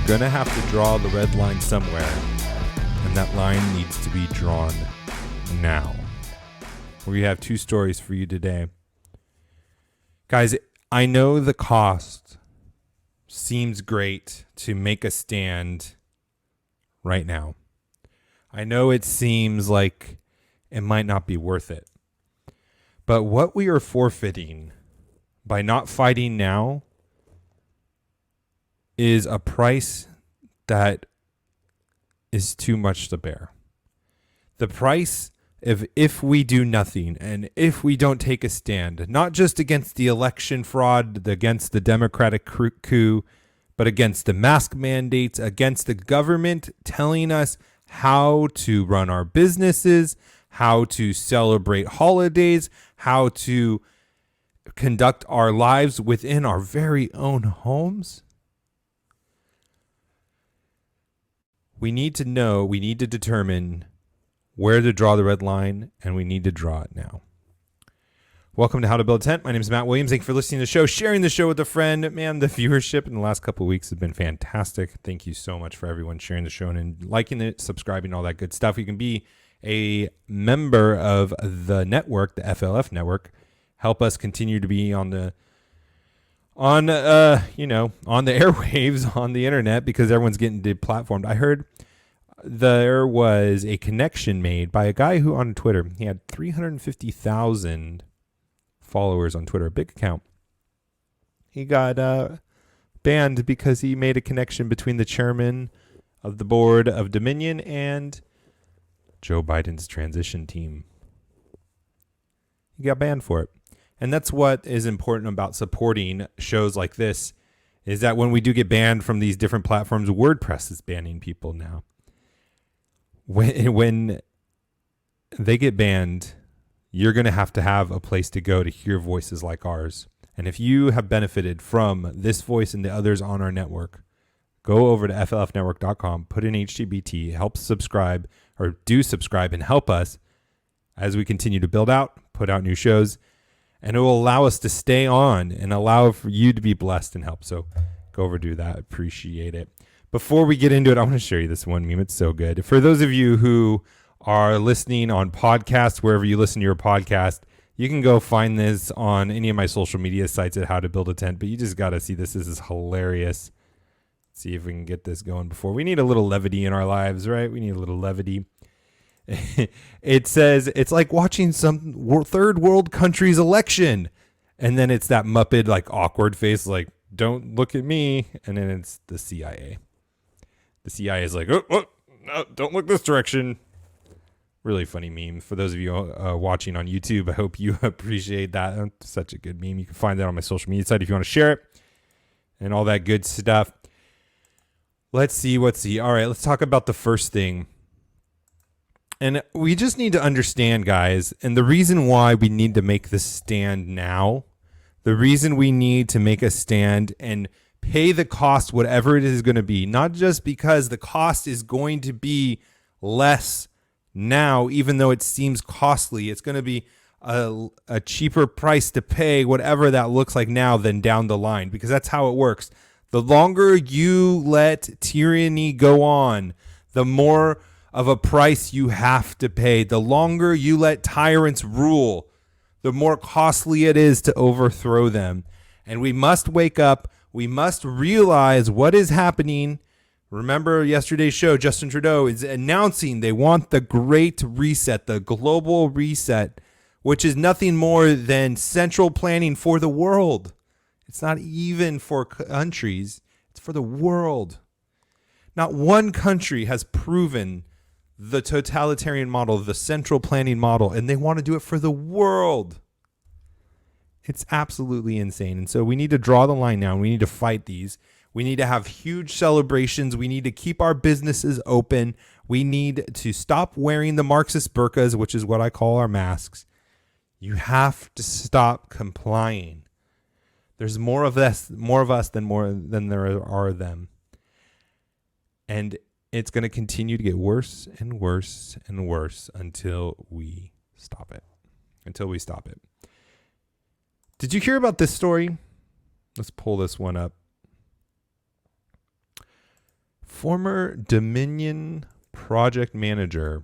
going to have to draw the red line somewhere, and that line needs to be drawn now. We have two stories for you today. Guys, I know the cost seems great to make a stand right now. I know it seems like it might not be worth it. But what we are forfeiting by not fighting now is a price that is too much to bear. The price of if we do nothing and if we don't take a stand, not just against the election fraud, against the Democratic coup, but against the mask mandates, against the government telling us how to run our businesses, how to celebrate holidays, how to conduct our lives within our very own homes. We need to know, we need to determine where to draw the red line, and we need to draw it now. Welcome to How to Build a Tent. My name is Matt Williams. Thank you for listening to the show, sharing the show with a friend. Man, the viewership in the last couple of weeks has been fantastic. Thank you so much for everyone sharing the show and liking it, subscribing, all that good stuff. You can be a member of the network, the FLF network. Help us continue to be on the airwaves, on the internet, because everyone's getting deplatformed. I heard there was a connection made by a guy who on Twitter, he had 350,000 followers on Twitter, a big account. He got banned because he made a connection between the chairman of the board of Dominion and Joe Biden's transition team. He got banned for it. And that's what is important about supporting shows like this, is that when we do get banned from these different platforms, WordPress is banning people now. When they get banned, you're going to have a place to go to hear voices like ours. And if you have benefited from this voice and the others on our network, go over to flfnetwork.com, put in HTBT, help subscribe, or do subscribe and help us as we continue to build out, put out new shows. And it will allow us to stay on and allow for you to be blessed and help. So go over, do that. Appreciate it. Before we get into it, I want to show you this one meme. It's so good. For those of you who are listening on podcasts, wherever you listen to your podcast, you can go find this on any of my social media sites at How to Build a Tent. But you just got to see this. This is hilarious. Let's see if we can get this going before. We need a little levity in our lives, right? We need a little levity. It says it's like watching some third world country's election, and then it's that Muppet like awkward face like don't look at me, and then it's the CIA. The CIA is like, oh no, don't look this direction. Really funny meme. For those of you watching on YouTube, I hope you appreciate that. It's such a good meme. You can find that on my social media site if you want to share it and all that good stuff. Let's see. All right, let's talk about the first thing. And we just need to understand, guys, and the reason why we need to make this stand now, the reason we need to make a stand and pay the cost, whatever it is going to be, not just because the cost is going to be less now, even though it seems costly, it's going to be a cheaper price to pay, whatever that looks like now, than down the line, because that's how it works. The longer you let tyranny go on, the more of a price you have to pay. The longer you let tyrants rule, the more costly it is to overthrow them. And we must wake up. We must realize what is happening. Remember yesterday's show, Justin Trudeau is announcing they want the Great Reset, the global reset, which is nothing more than central planning for the world. It's not even for countries. It's for the world. Not one country has proven the totalitarian model, the central planning model, and they want to do it for the world. It's absolutely insane. And so we need to draw the line now. We need to fight these. We need to have huge celebrations. We need to keep our businesses open. We need to stop wearing the Marxist burqas, which is what I call our masks. You have to stop complying. There's more of us than there are them. And it's going to continue to get worse and worse and worse until we stop it. Did you hear about this story? Let's pull this one up. Former Dominion project manager.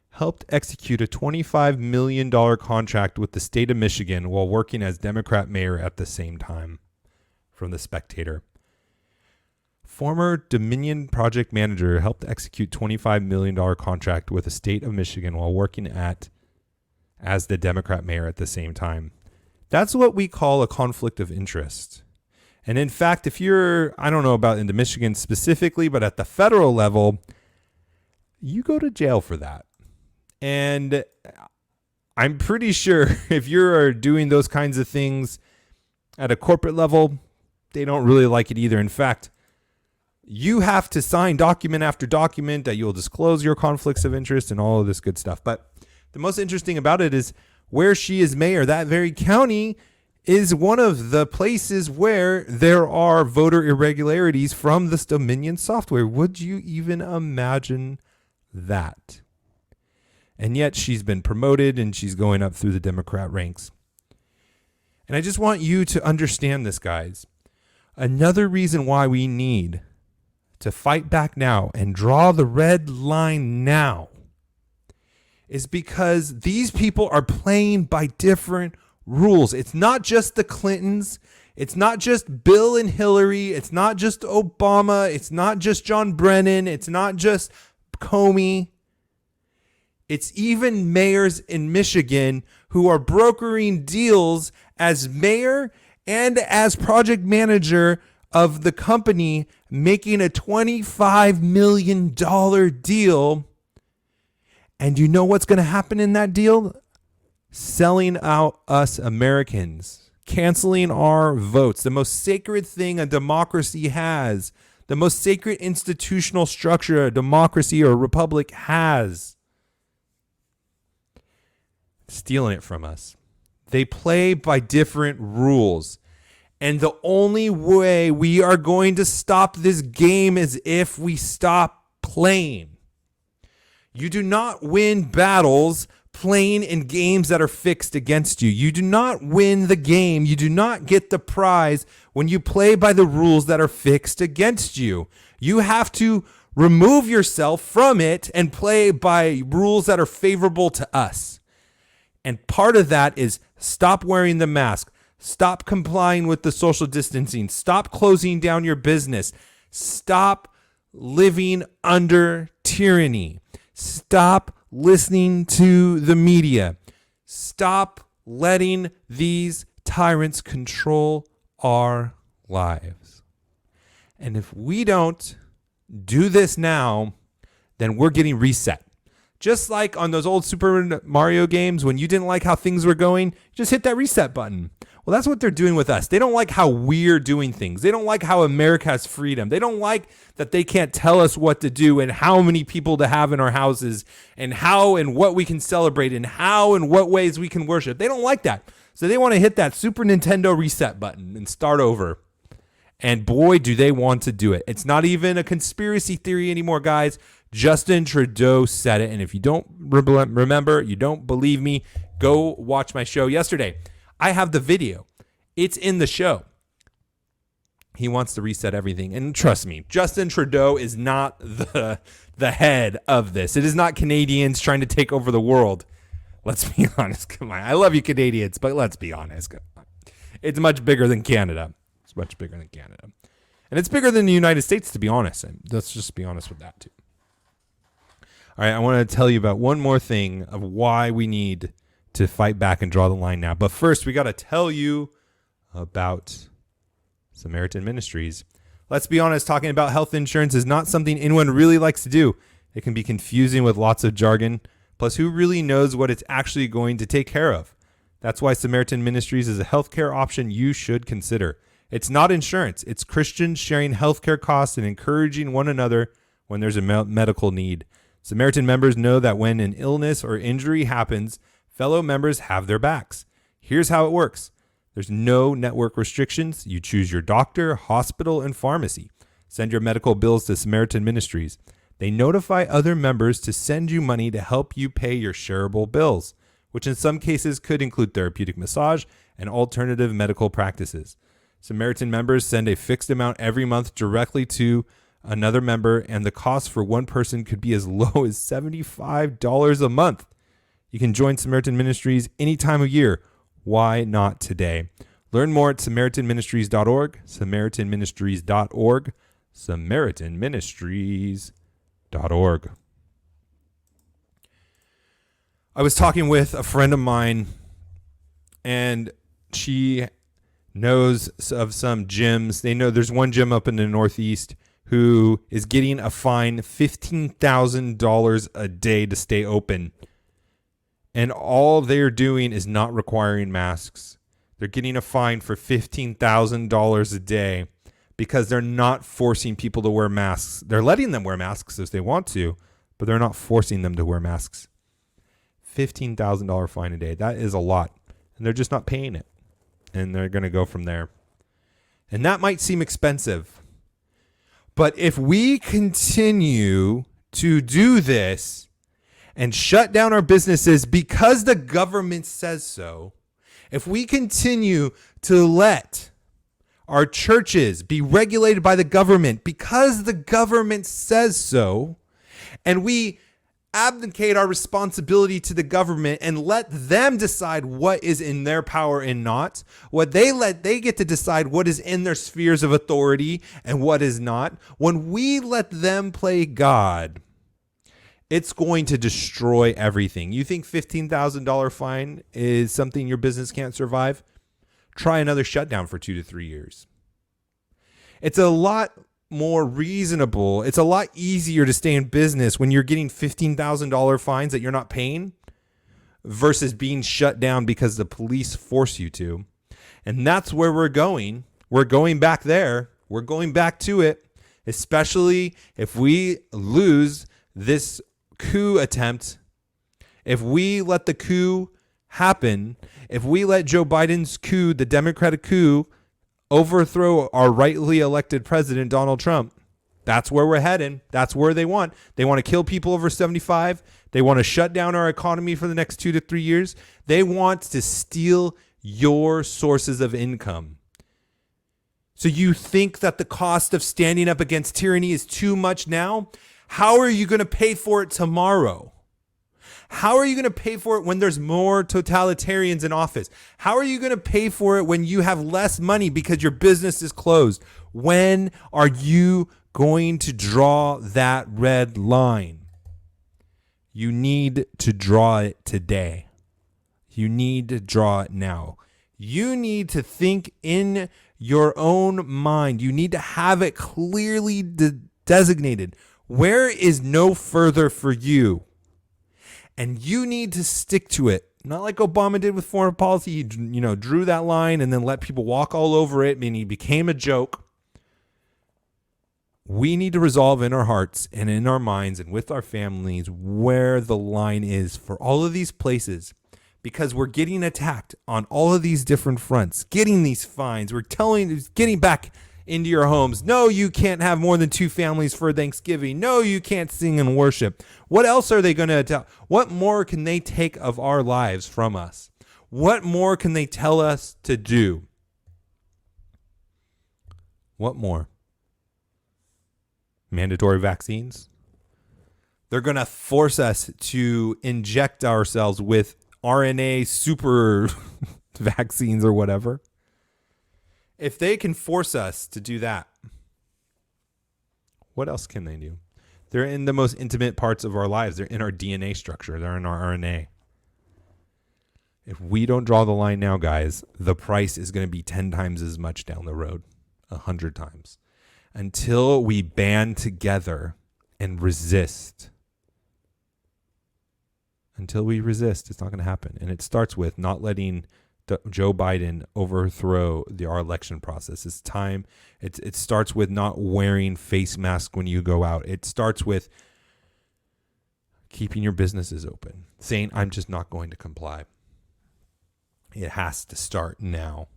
Helped execute a $25 million contract with the state of Michigan while working as Democrat mayor at the same time. From The Spectator. Former Dominion project manager helped execute $25 million contract with the state of Michigan while working as the Democrat mayor at the same time. That's what we call a conflict of interest. And in fact, if you're, I don't know about into Michigan specifically, but at the federal level, you go to jail for that. And I'm pretty sure if you're doing those kinds of things at a corporate level, they don't really like it either. In fact, you have to sign document after document that you'll disclose your conflicts of interest and all of this good stuff. But the most interesting about it is where she is mayor, that very county is one of the places where there are voter irregularities from this Dominion software. Would you even imagine that? And yet she's been promoted and she's going up through the Democrat ranks. And I just want you to understand this, guys. Another reason why we need to fight back now and draw the red line now is because these people are playing by different rules. It's not just the Clintons. It's not just Bill and Hillary. It's not just Obama. It's not just John Brennan. It's not just Comey. It's even mayors in Michigan who are brokering deals as mayor and as project manager of the company, making a $25 million deal. And you know what's going to happen in that deal? Selling out us Americans, canceling our votes, the most sacred thing a democracy has, the most sacred institutional structure a democracy or a republic has. Stealing it from us. They play by different rules. And the only way we are going to stop this game is if we stop playing. You do not win battles playing in games that are fixed against you. You do not win the game. You do not get the prize when you play by the rules that are fixed against you. You have to remove yourself from it and play by rules that are favorable to us. And part of that is stop wearing the mask. Stop complying with the social distancing. Stop closing down your business. Stop living under tyranny. Stop listening to the media. Stop letting these tyrants control our lives. And if we don't do this now, then we're getting reset. Just like on those old Super Mario games, when you didn't like how things were going, just hit that reset button. Well, that's what they're doing with us. They don't like how we're doing things. They don't like how America has freedom. They don't like that they can't tell us what to do and how many people to have in our houses and how and what we can celebrate and how and what ways we can worship. They don't like that. So they want to hit that Super Nintendo reset button and start over. And boy, do they want to do it. It's not even a conspiracy theory anymore, guys. Justin Trudeau said it. And if you don't remember, you don't believe me, go watch my show yesterday. I have the video. It's in the show. He wants to reset everything. And trust me, Justin Trudeau is not the head of this. It is not Canadians trying to take over the world. Let's be honest. Come on. I love you, Canadians, but let's be honest. Come on. It's much bigger than Canada. It's much bigger than Canada. And it's bigger than the United States, to be honest. And let's just be honest with that, too. All right, I want to tell you about one more thing of why we need to fight back and draw the line now. But first, we got to tell you about Samaritan Ministries. Let's be honest, talking about health insurance is not something anyone really likes to do. It can be confusing with lots of jargon. Plus, who really knows what it's actually going to take care of? That's why Samaritan Ministries is a healthcare option you should consider. It's not insurance. It's Christians sharing healthcare costs and encouraging one another when there's a medical need. Samaritan members know that when an illness or injury happens, fellow members have their backs. Here's how it works. There's no network restrictions. You choose your doctor, hospital, and pharmacy. Send your medical bills to Samaritan Ministries. They notify other members to send you money to help you pay your shareable bills. which in some cases could include therapeutic massage and alternative medical practices. Samaritan members send a fixed amount every month directly to another member, and the cost for one person could be as low as $75 a month. You can join Samaritan Ministries any time of year. Why not today? Learn more at SamaritanMinistries.org, SamaritanMinistries.org, SamaritanMinistries.org. I was talking with a friend of mine, and she knows of some gyms. They know there's one gym up in the Northeast who is getting a fine $15,000 a day to stay open. And all they're doing is not requiring masks. They're getting a fine for $15,000 a day because they're not forcing people to wear masks. They're letting them wear masks if they want to, but they're not forcing them to wear masks. $15,000 fine a day. That is a lot. And they're just not paying it. And they're going to go from there. And that might seem expensive. But if we continue to do this and shut down our businesses because the government says so, if we continue to let our churches be regulated by the government because the government says so, and we abdicate our responsibility to the government and let them decide what is in their power and not, they get to decide what is in their spheres of authority and what is not. When we let them play God, it's going to destroy everything. You think $15,000 fine is something your business can't survive? Try another shutdown for 2 to 3 years. It's a lot more reasonable. It's a lot easier to stay in business when you're getting $15,000 fines that you're not paying versus being shut down because the police force you to. And that's where we're going. We're going back there. We're going back to it, especially if we lose this coup attempt. If we let the coup happen, if we let Joe Biden's coup, the Democratic coup, overthrow our rightly elected president, Donald Trump, that's where we're heading. That's where they want. They want to kill people over 75. They want to shut down our economy for the next 2 to 3 years. They want to steal your sources of income. So you think that the cost of standing up against tyranny is too much now? How are you going to pay for it tomorrow? How are you going to pay for it when there's more totalitarians in office? How are you going to pay for it when you have less money because your business is closed? When are you going to draw that red line? You need to draw it today. You need to draw it now. You need to think in your own mind. You need to have it clearly designated. Where is no further for you? And you need to stick to it. Not like Obama did with foreign policy. He, drew that line and then let people walk all over it. I mean, he became a joke. We need to resolve in our hearts and in our minds and with our families where the line is for all of these places, because we're getting attacked on all of these different fronts, getting these fines. We're getting back into your homes. No, you can't have more than 2 families for Thanksgiving. No, you can't sing and worship. What else are they going to tell? What more can they take of our lives from us? What more can they tell us to do? What more? Mandatory vaccines? They're going to force us to inject ourselves with RNA super vaccines or whatever. If they can force us to do that, what else can they do? They're in the most intimate parts of our lives. They're in our DNA structure. They're in our RNA. If we don't draw the line now, guys, the price is going to be 10 times as much down the road, 100 times. Until we band together and resist. Until we resist, it's not going to happen. And it starts with not letting Joe Biden overthrow our election process. It's time. It starts with not wearing face masks when you go out. It starts with keeping your businesses open, saying, I'm just not going to comply. It has to start now,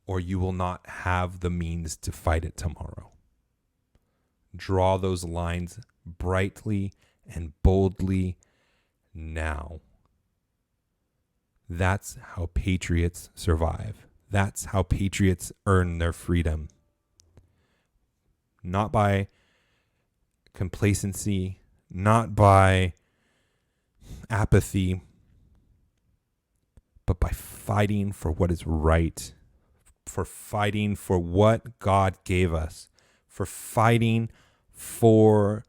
or you will not have the means to fight it tomorrow. Draw those lines brightly and boldly now. That's how patriots survive. That's how patriots earn their freedom. Not by complacency, not by apathy, but by fighting for what is right, for fighting for what God gave us, for fighting for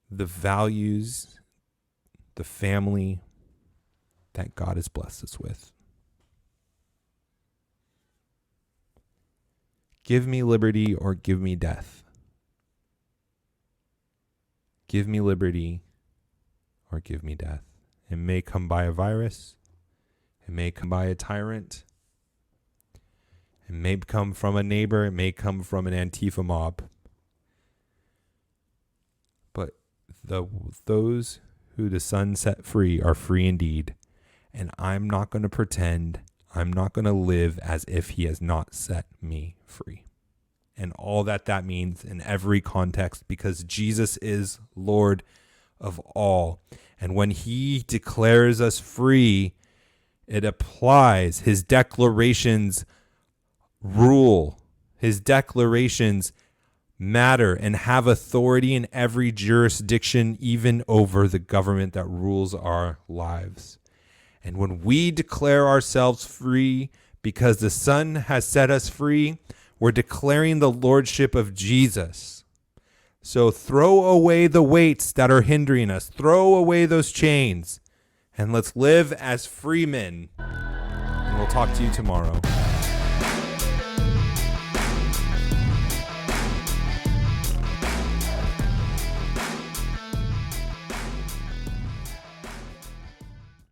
the values, the family that God has blessed us with. Give me liberty or give me death. Give me liberty or give me death. It may come by a virus. It may come by a tyrant. It may come from a neighbor. It may come from an Antifa mob. But those who the Son set free are free indeed. And I'm not going to pretend. I'm not going to live as if he has not set me free. And all that means in every context, because Jesus is Lord of all. And when he declares us free, it applies. His declarations rule. His declarations matter and have authority in every jurisdiction, even over the government that rules our lives. And when we declare ourselves free because the Son has set us free, we're declaring the lordship of Jesus. So throw away the weights that are hindering us. Throw away those chains. And let's live as free men. And we'll talk to you tomorrow.